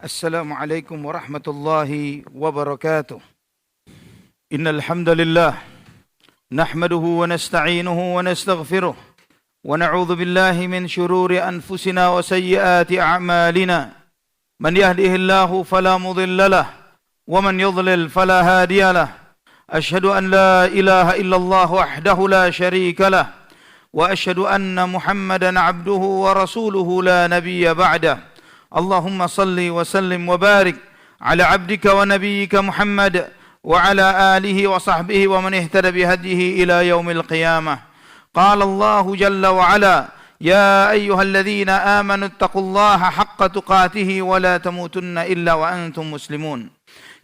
Assalamualaikum warahmatullahi wabarakatuh. Innal hamdalillah nahmaduhu wa nasta'inuhu wa nastaghfiruh wa na'udzu billahi min shururi anfusina wa sayyiati a'malina. Man yahdihillahu fala mudilla lahu wa man yudlil fala hadiya lahu. Ashhadu an la ilaha illallah wahdahu la syarika lahu wa ashhadu anna Muhammadan 'abduhu wa rasuluhu la nabiyya ba'dahu. Allahumma salli wa sallim wa barik ala abdika wa nabiyyika Muhammad wa ala alihi wa sahbihi wa man ihtada bihadihi ila yaumil qiyamah. Qala Allah jalla wa ala, ya ayyuhalladzina amanu ittaqullaha haqqa tuqatih wa la tamutunna illa wa antum muslimun.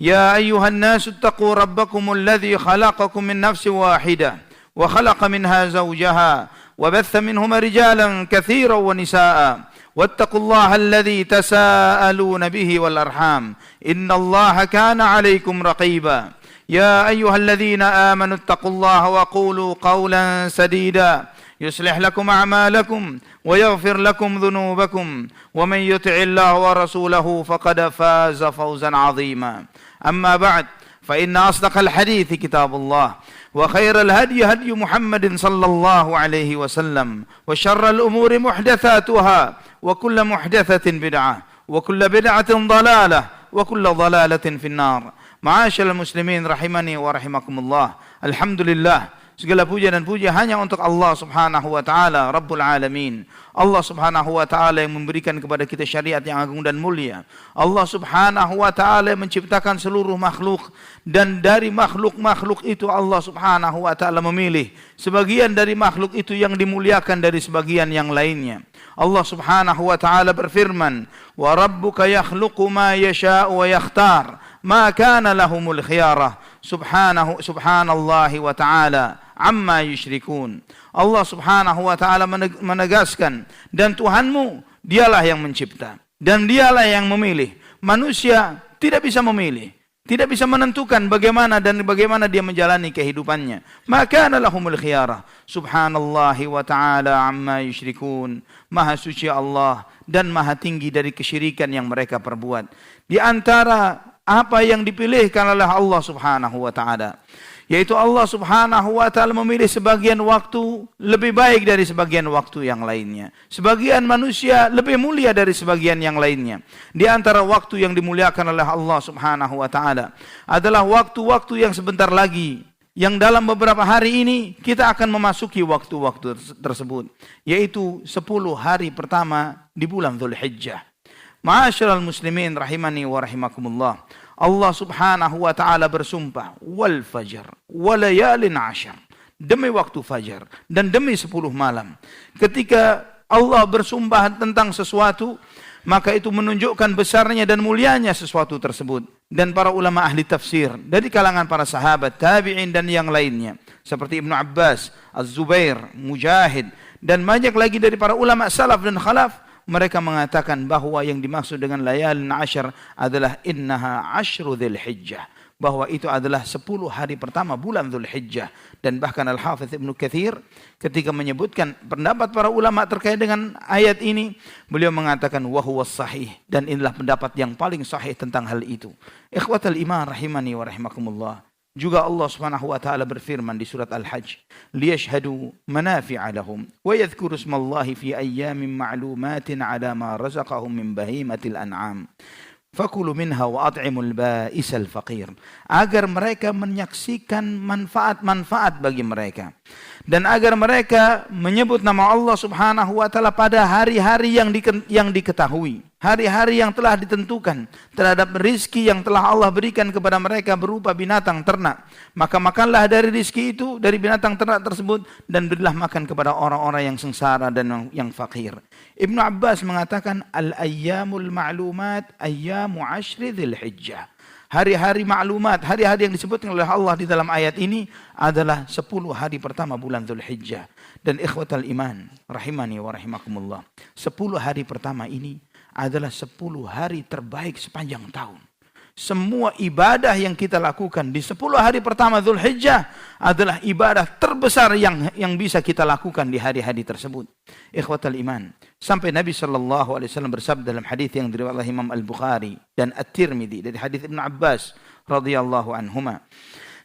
Ya ayyuhan nasu ittaqu rabbakumul ladzi khalaqakum min nafsin wahidah wa khalaqa minha zawjaha wa batha minhuma rijalan katsiran wa nisaa'a. واتقوا الله الذي تساءلون به والأرحام إن الله كان عليكم رقيبا يا أيها الذين آمنوا اتقوا الله وقولوا قولا سديدا يصلح لكم أعمالكم ويغفر لكم ذنوبكم ومن يطع الله ورسوله فقد فاز فوزا عظيما أما بعد فإن أصدق الحديث كتاب الله وخير الهدي هدي محمد صلى الله عليه وسلم وشر الأمور محدثاتها وكل محدثة بدعة وكل بدعة ضلالة وكل ضلالة في النار. Ma'asyiral muslimin rahimani wa rahimakumullah. Alhamdulillah, segala puja dan puji hanya untuk Allah Subhanahu wa taala, Rabbul Alamin. Allah Subhanahu wa taala yang memberikan kepada kita syariat yang agung dan mulia. Allah Subhanahu wa taala yang menciptakan seluruh makhluk, dan dari makhluk-makhluk itu Allah Subhanahu wa taala memilih sebagian dari makhluk itu yang dimuliakan dari sebagian yang lainnya. Allah Subhanahu wa taala berfirman, "Wa rabbuka yakhluqu ma yasha'u wa yakhtar, ma kana lahumul khiyarah." Subhanallahi wa ta'ala amma yusyrikun. Allah Subhanahu wa ta'ala menegaskan, dan Tuhanmu dialah yang mencipta dan dialah yang memilih. Manusia tidak bisa memilih, tidak bisa menentukan bagaimana dia menjalani kehidupannya. Maka lahumul khiyarah. Subhanallahi wa ta'ala amma yusyrikun. Maha suci Allah dan maha tinggi dari kesyirikan yang mereka perbuat. Di antara apa yang dipilihkan oleh Allah Subhanahu wa ta'ala, yaitu Allah Subhanahu wa ta'ala memilih sebagian waktu lebih baik dari sebagian waktu yang lainnya. Sebagian manusia lebih mulia dari sebagian yang lainnya. Di antara waktu yang dimuliakan oleh Allah Subhanahu wa ta'ala adalah waktu-waktu yang sebentar lagi, yang dalam beberapa hari ini kita akan memasuki waktu-waktu tersebut, yaitu 10 hari pertama di bulan Dzulhijjah. Ma'asyiral muslimin rahimani wa rahimakumullah. Allah Subhanahu wa ta'ala bersumpah, wal fajar wa layalin 'ashr, demi waktu fajar dan demi 10 malam. Ketika Allah bersumpah tentang sesuatu, maka itu menunjukkan besarnya dan mulianya sesuatu tersebut. Dan para ulama ahli tafsir dari kalangan para sahabat, tabi'in dan yang lainnya, seperti Ibnu Abbas, Az-Zubair, Mujahid, dan banyak lagi dari para ulama salaf dan khalaf, mereka mengatakan bahwa yang dimaksud dengan layalin 'ashr adalah innaha 'ashru Dzulhijjah, bahwa itu adalah 10 hari pertama bulan Dzulhijjah. Dan bahkan Al-Hafidz Ibnu Katsir ketika menyebutkan pendapat para ulama terkait dengan ayat ini, beliau mengatakan wa huwas sahih, dan inilah pendapat yang paling sahih tentang hal itu. Ikhwatal iman rahimani wa rahimakumullah. Juga Allah Subhanahu wa ta'ala berfirman di surat Al-Hajj, liyashhadu manafi'a lahum wa yadhkuru ismallahi fi ayyamin ma'lumatin 'ala ma razaqahum min bahimatil an'am. Fakulu minha wa at'imul ba'isal faqir. Agar mereka menyaksikan manfaat-manfaat bagi mereka, dan agar mereka menyebut nama Allah Subhanahu wa ta'ala pada hari-hari yang diketahui, hari-hari yang telah ditentukan terhadap rizki yang telah Allah berikan kepada mereka berupa binatang ternak. Maka makanlah dari rizki itu, dari binatang ternak tersebut, dan berilah makan kepada orang-orang yang sengsara dan yang fakir. Ibnu Abbas mengatakan, al-ayyamul ma'lumat ayyamu 'ashri Dzulhijjah. Hari-hari maklumat, hari-hari yang disebutkan oleh Allah di dalam ayat ini adalah 10 hari pertama bulan Dzulhijjah. Dan ikhwatal iman rahimani wa rahimakumullah, 10 hari pertama ini adalah 10 hari terbaik sepanjang tahun. semua ibadah yang kita lakukan di 10 hari pertama Dzulhijjah adalah ibadah terbesar yang bisa kita lakukan di hari-hari tersebut. Ikhwatal iman, sampai Nabi sallallahu alaihi wasallam bersabda dalam hadis yang diriwayatkan oleh Imam Al-Bukhari dan At-Tirmidzi dari hadis Ibnu Abbas radhiyallahu anhuma.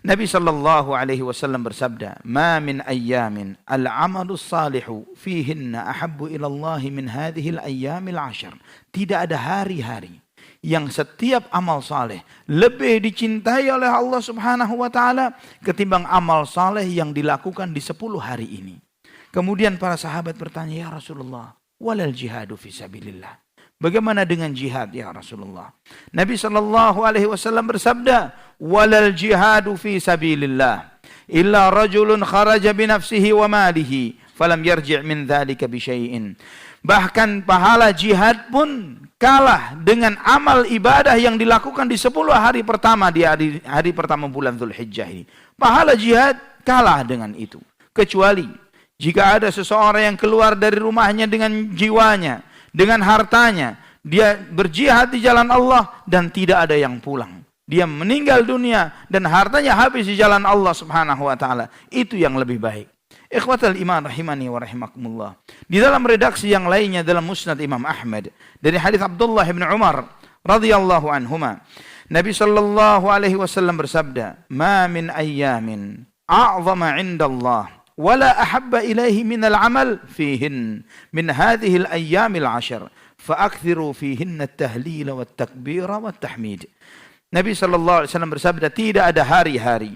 Nabi sallallahu alaihi wasallam bersabda, "Ma min ayyamin al-'amalu salihu fihinna ahabbu ila Allah min hadhihi al-ayyamil 'ashr." Tidak ada hari-hari yang setiap amal saleh lebih dicintai oleh Allah Subhanahu wa taala ketimbang amal saleh yang dilakukan di 10 hari ini. Kemudian para sahabat bertanya, "Ya Rasulullah, walal jihadu fi sabilillah." Bagaimana dengan jihad ya Rasulullah? Nabi sallallahu alaihi wasallam bersabda, "Walal jihadu fi sabilillah illa rajulun kharaja bi nafsihi wa malihi falam yarji' min dzalika bi syai'in." Bahkan pahala jihad pun kalah dengan amal ibadah yang dilakukan di 10 hari pertama di hari pertama bulan Dzulhijjah ini. Pahala jihad kalah dengan itu. Kecuali jika ada seseorang yang keluar dari rumahnya dengan jiwanya, dengan hartanya, dia berjihad di jalan Allah dan tidak ada yang pulang. Dia meninggal dunia dan hartanya habis di jalan Allah Subhanahu wa taala. Itu yang lebih baik. Ikhwatal iman rahimani wa rahimakumullah. Di dalam redaksi yang lainnya dalam Musnad Imam Ahmad dari hadis Abdullah bin Umar radhiyallahu anhuma, Nabi sallallahu alaihi wasallam bersabda, "Ma min ayyamin a'zama 'inda Allah ولا أحب إليه من العمل فيهن من هذه الأيام العشر فأكثروا فيهن التهليل والتكبير والتحميد." Nabi sallallahu alaihi wasallam bersabda, tidak ada hari-hari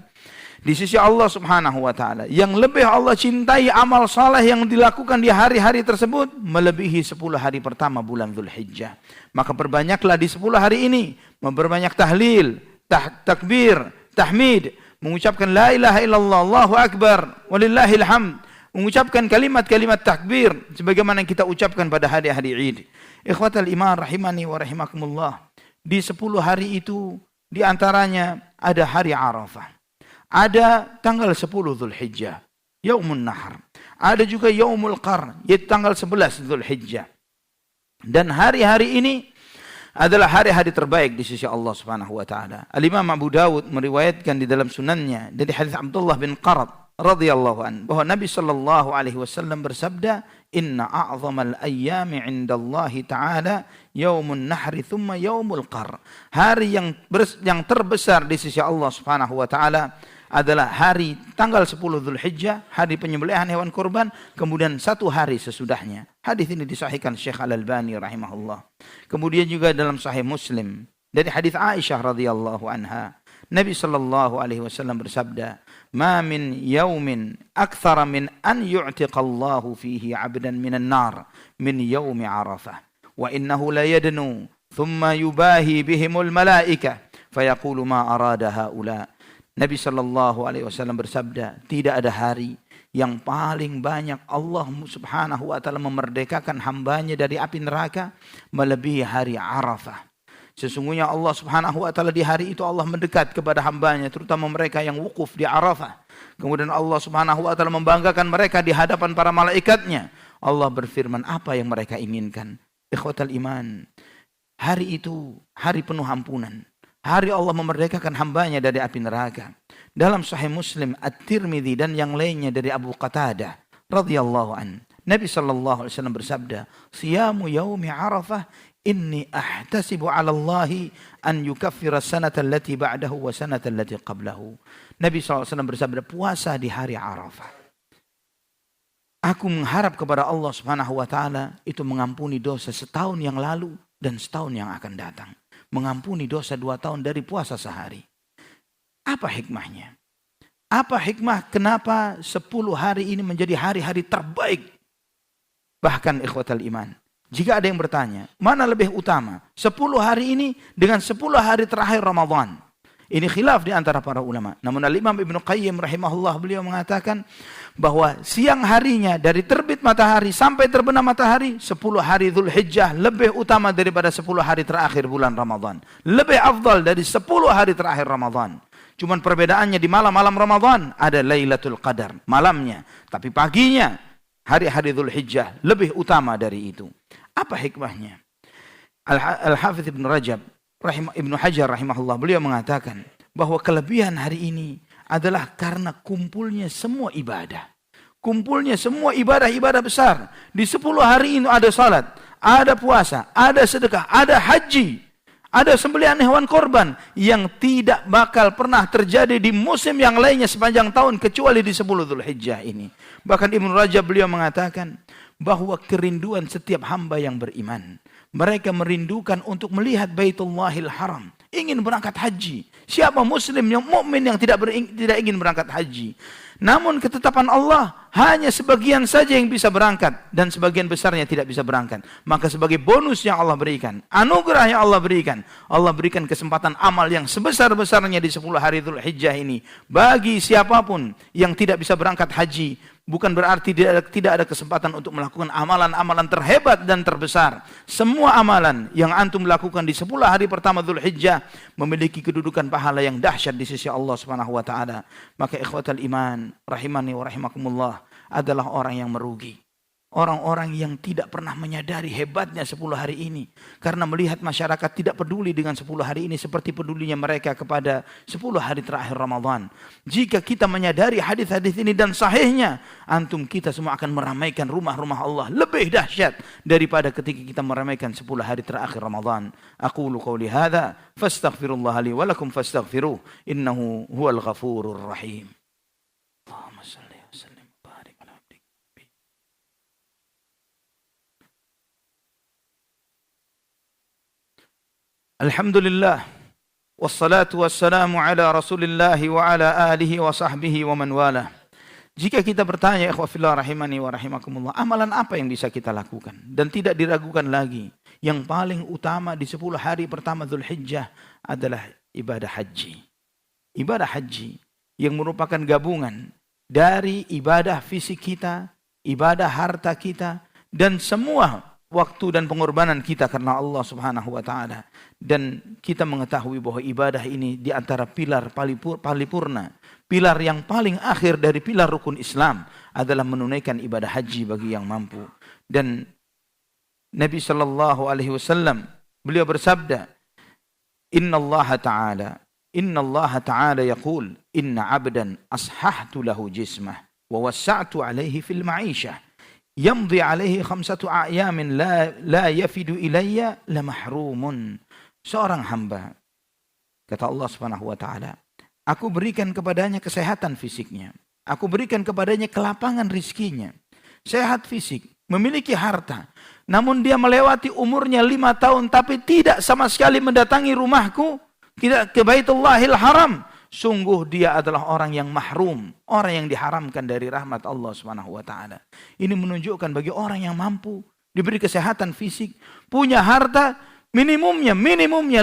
di sisi Allah Subhanahu wa taala yang lebih Allah cintai amal saleh yang dilakukan di hari-hari tersebut melebihi 10 hari pertama bulan Dzulhijjah. Maka perbanyaklah di 10 hari ini memperbanyak tahlil, takbir, tahmid, mengucapkan la ilaha illallah, Allahu akbar, walillahil hamd, mengucapkan kalimat-kalimat takbir sebagaimana yang kita ucapkan pada hari-hari Id. Ikhwatal iman rahimani wa rahimakumullah. Di 10 hari itu di antaranya ada hari Arafah. Ada tanggal 10 Dzulhijjah, Yaumun Nahr. Ada juga Yaumul Qarn, yaitu tanggal 11 Dzulhijjah. Dan hari-hari ini adalah hari-hari terbaik di sisi Allah Subhanahu wa taala. Al-Imam Abu Dawud meriwayatkan di dalam sunannya dari hadis Abdullah bin Qarad radhiyallahu anhu bahwa Nabi sallallahu alaihi wasallam bersabda, "Inna a'zamal ayyami 'indallahi ta'ala yaumun nahri thumma yaumul qar." Hari yang terbesar di sisi Allah Subhanahu wa taala adalah hari tanggal 10 Dzulhijjah, hari penyembelihan hewan kurban, kemudian 1 hari sesudahnya. Hadis ini disahihkan Syekh Al-Albani rahimahullah. Kemudian juga dalam Sahih Muslim dari hadis Aisyah radhiyallahu anha, Nabi sallallahu alaihi wasallam bersabda, "Ma min yaumin aktsara min an yu'tiqallahu fihi 'abdan minan nar min yaumi Arafah, wa innahu la yadnu, thumma yubahi bihimul malaikah, fayaqulu ma arada haula." Nabi sallallahu alaihi wasallam bersabda, tidak ada hari yang paling banyak Allah Subhanahu wa taala memerdekakan hambanya dari api neraka melebihi hari Arafah. Sesungguhnya Allah Subhanahu wa taala di hari itu Allah mendekat kepada hambanya, terutama mereka yang wukuf di Arafah. Kemudian Allah Subhanahu wa taala membanggakan mereka di hadapan para malaikatnya. Allah berfirman apa yang mereka inginkan. Ikhwatal iman, hari itu hari penuh ampunan. Hari Allah memerdekakan hambanya dari api neraka. Dalam Sahih Muslim, At-Tirmidzi dan yang lainnya dari Abu Qatadah radhiyallahu an, Nabi sallallahu alaihi wasallam bersabda, "Siyamu yaumi Arafah inni ahtasibu 'ala Allah an yukaffira sanata allati ba'dahu wa sanata allati qablahu." Nabi sallallahu alaihi wasallam bersabda, puasa di hari Arafah, aku mengharap kepada Allah Subhanahu wa taala itu mengampuni dosa setahun yang lalu dan setahun yang akan datang. Mengampuni dosa 2 tahun dari puasa sehari. Apa hikmahnya? Apa hikmah kenapa 10 hari ini menjadi hari-hari terbaik? Bahkan ikhwatal iman, jika ada yang bertanya, mana lebih utama? 10 hari ini dengan 10 hari terakhir Ramadan. Ini khilaf di antara para ulama. Namun Al-Imam Ibnu Qayyim rahimahullah beliau mengatakan bahwa siang harinya dari terbit matahari sampai terbenam matahari 10 hari Dzulhijjah lebih utama daripada 10 hari terakhir bulan Ramadan. Lebih afdal dari 10 hari terakhir Ramadan. Cuman perbedaannya di malam-malam Ramadan ada Lailatul Qadar malamnya, tapi paginya hari-hari Dzulhijjah lebih utama dari itu. Apa hikmahnya? Al-Hafidz Ibnu Rajab Ibnu Hajar rahimahullah, beliau mengatakan bahwa kelebihan hari ini adalah karena kumpulnya semua ibadah. Kumpulnya semua ibadah-ibadah besar. Di 10 hari ini ada salat, ada puasa, ada sedekah, ada haji, ada sembelihan hewan korban yang tidak bakal pernah terjadi di musim yang lainnya sepanjang tahun kecuali di 10 Dzulhijjah ini. Bahkan Ibnu Rajab beliau mengatakan bahwa kerinduan setiap hamba yang beriman, mereka merindukan untuk melihat Baitullahil Haram, ingin berangkat haji. Siapa muslim yang mukmin yang tidak ingin berangkat haji? Namun ketetapan Allah hanya sebagian saja yang bisa berangkat dan sebagian besarnya tidak bisa berangkat. Maka sebagai bonus yang Allah berikan, anugerah yang Allah berikan kesempatan amal yang sebesar-besarnya di 10 hari Dzulhijjah ini bagi siapapun yang tidak bisa berangkat haji. Bukan berarti tidak ada kesempatan untuk melakukan amalan-amalan terhebat dan terbesar. Semua amalan yang antum lakukan di 10 hari pertama Dzulhijjah memiliki kedudukan pahala yang dahsyat di sisi Allah Subhanahu wa taala. Maka ikhwatal iman rahimani wa rahimakumullah adalah orang yang merugi. Orang-orang yang tidak pernah menyadari hebatnya 10 hari ini. Karena melihat masyarakat tidak peduli dengan 10 hari ini seperti pedulinya mereka kepada 10 hari terakhir Ramadan. Jika kita menyadari hadis-hadis ini dan sahihnya, antum kita semua akan meramaikan rumah-rumah Allah lebih dahsyat daripada ketika kita meramaikan 10 hari terakhir Ramadan. Aqulu qawli hadza fastaghfirullah li wa lakum fastaghfiruh innahu huwal ghafurur rahim. Allahumma shalli wa sallim wa barik ala abdik. Alhamdulillah, wassalatu wassalamu ala rasulillah wa ala alihi wa sahbihi wa man wala. Jika kita bertanya, ikhwah fillah rahimani wa rahimakumullah, amalan apa yang bisa kita lakukan? Dan tidak diragukan lagi, yang paling utama di 10 hari pertama Dzulhijjah adalah ibadah haji. Ibadah haji yang merupakan gabungan dari ibadah fisik kita, ibadah harta kita, dan semua waktu dan pengorbanan kita karena Allah Subhanahu wa taala. Dan kita mengetahui bahwa ibadah ini di antara pilar paripurna, pilar yang paling akhir dari pilar rukun Islam adalah menunaikan ibadah haji bagi yang mampu. Dan Nabi sallallahu alaihi wasallam beliau bersabda, Inna Allah Ta'ala yaqul inna 'abdan ashahtu lahu jismah wa wassa'tu alaihi fil ma'ishah yamdi alaihi 5 ayamin la yafidu ilayya la mahrumun. Seorang hamba, kata Allah Subhanahu wa taala, aku berikan kepadanya kesehatan fisiknya, aku berikan kepadanya kelapangan rizkinya, sehat fisik, memiliki harta, namun dia melewati umurnya 5 tahun tapi tidak sama sekali mendatangi rumahku, tidak ke Baitullahil Haram. Sungguh dia adalah orang yang mahrum, orang yang diharamkan dari rahmat Allah Subhanahu wa taala. Ini menunjukkan bagi orang yang mampu, diberi kesehatan fisik, punya harta, minimumnya 5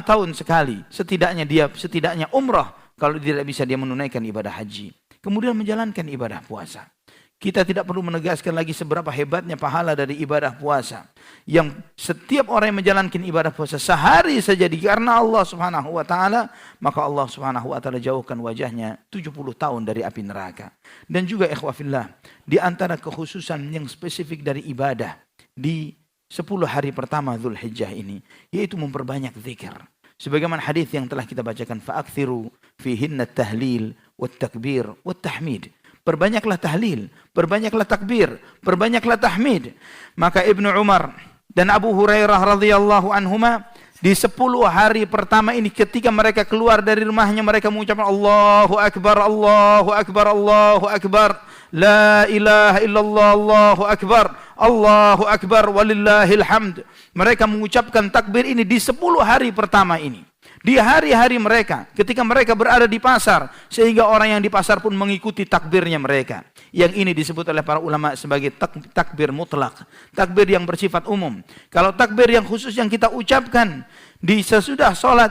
tahun sekali. Setidaknya umrah kalau tidak bisa dia menunaikan ibadah haji. Kemudian menjalankan ibadah puasa. Kita tidak perlu menegaskan lagi seberapa hebatnya pahala dari ibadah puasa. Yang setiap orang yang menjalankan ibadah puasa sehari saja karena Allah Subhanahu wa taala, maka Allah Subhanahu wa taala jauhkan wajahnya 70 tahun dari api neraka. Dan juga ikhwah fillah, di antara kekhususan yang spesifik dari ibadah di 10 hari pertama Dzulhijjah ini, yaitu memperbanyak zikir. Sebagaimana hadis yang telah kita bacakan, fa'akthiru fihinna tahlil wat takbir wat tahmid. Perbanyaklah tahlil, perbanyaklah takbir, perbanyaklah tahmid. Maka Ibnu Umar dan Abu Hurairah radhiyallahu anhuma di 10 hari pertama ini ketika mereka keluar dari rumahnya, mereka mengucapkan Allahu Akbar, Allahu Akbar, Allahu Akbar, la ilaha illallah, Allahu Akbar, Allahu Akbar, walillahil hamd. Mereka mengucapkan takbir ini di 10 hari pertama ini. Di hari-hari mereka, ketika mereka berada di pasar, sehingga orang yang di pasar pun mengikuti takbirnya mereka. Yang ini disebut oleh para ulama sebagai takbir mutlak, takbir yang bersifat umum. Kalau takbir yang khusus yang kita ucapkan di sesudah sholat,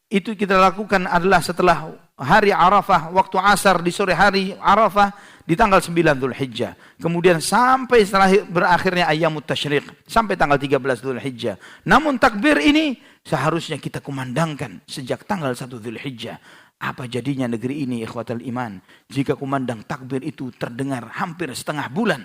itu kita lakukan adalah setelah hari Arafah, waktu asar di sore hari Arafah, di tanggal 9 Dzulhijjah. Kemudian sampai setelah berakhirnya ayyamut tasyriq, sampai tanggal 13 Dzulhijjah. Namun takbir ini seharusnya kita kumandangkan sejak tanggal 1 Dzulhijjah. Apa jadinya negeri ini ikhwatal iman jika kumandang takbir itu terdengar hampir setengah bulan.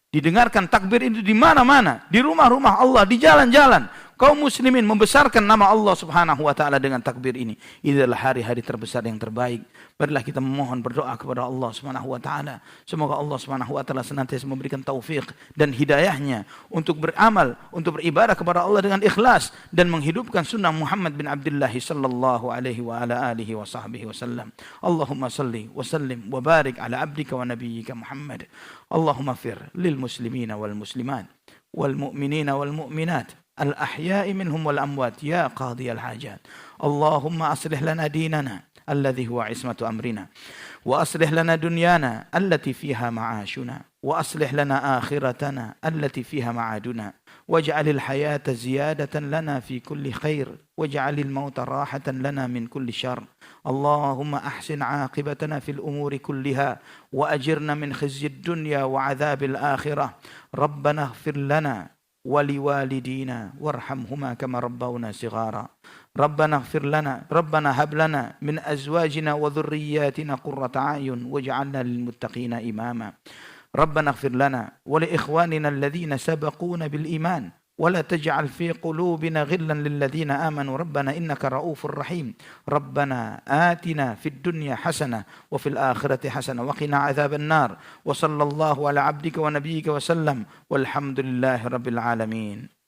Didengarkan takbir itu di mana-mana, di rumah-rumah Allah, di jalan-jalan. kaum muslimin membesarkan nama Allah Subhanahu wa taala dengan takbir ini. Ini adalah hari-hari terbesar yang terbaik. Marilah kita memohon berdoa kepada Allah Subhanahu wa taala. Semoga Allah Subhanahu wa taala senantiasa memberikan taufik dan hidayahnya untuk beramal, untuk beribadah kepada Allah dengan ikhlas dan menghidupkan sunnah Muhammad bin Abdullah sallallahu alaihi wa ala alihi wa sahbihi wasallam. Allahumma salli wa sallim wa barik ala abdika wa nabiyyika Muhammad. Allahumma fir lil muslimina wal muslimat wal mu'minina wal mu'minat al-ahya'i minhum wal amwat ya qadi al-hajat. Allahumma aslih lana dinana الذي هو عصمة أمرنا وأصلح لنا دنيانا التي فيها معاشنا وأصلح لنا آخرتنا التي فيها معادنا واجعل الحياة زيادة لنا في كل خير واجعل الموت راحة لنا من كل شر اللهم أحسن عاقبتنا في الأمور كلها وأجرنا من خزي الدنيا وعذاب الآخرة ربنا اغفر لنا ولوالدينا وارحمهما كما ربونا صغارا ربنا اغفر لنا ربنا هب لنا من أزواجنا وذرياتنا قرة أعين واجعلنا للمتقين إماما ربنا اغفر لنا ولإخواننا الذين سبقونا بالإيمان ولا تجعل في قلوبنا غلا للذين آمنوا ربنا إنك رؤوف رحيم ربنا آتنا في الدنيا حسنة وفي الآخرة حسنة وقنا عذاب النار وصلى الله على عبدك ونبيك وسلم والحمد لله رب العالمين.